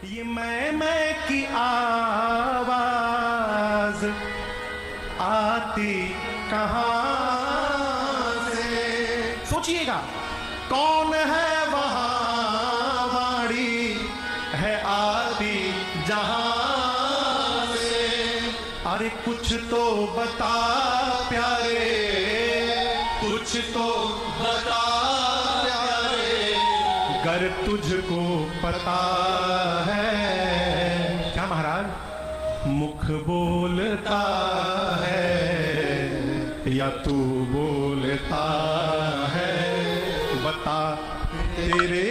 ये मैं की आवाज आती कहां से? सोचिएगा, कौन है वहां वाणी है आती जहां से? अरे कुछ तो बता प्यारे, कुछ तो बता प्यारे, गर तुझको पता है। क्या महाराज, मुख बोलता है या तू बोलता है? बता तेरे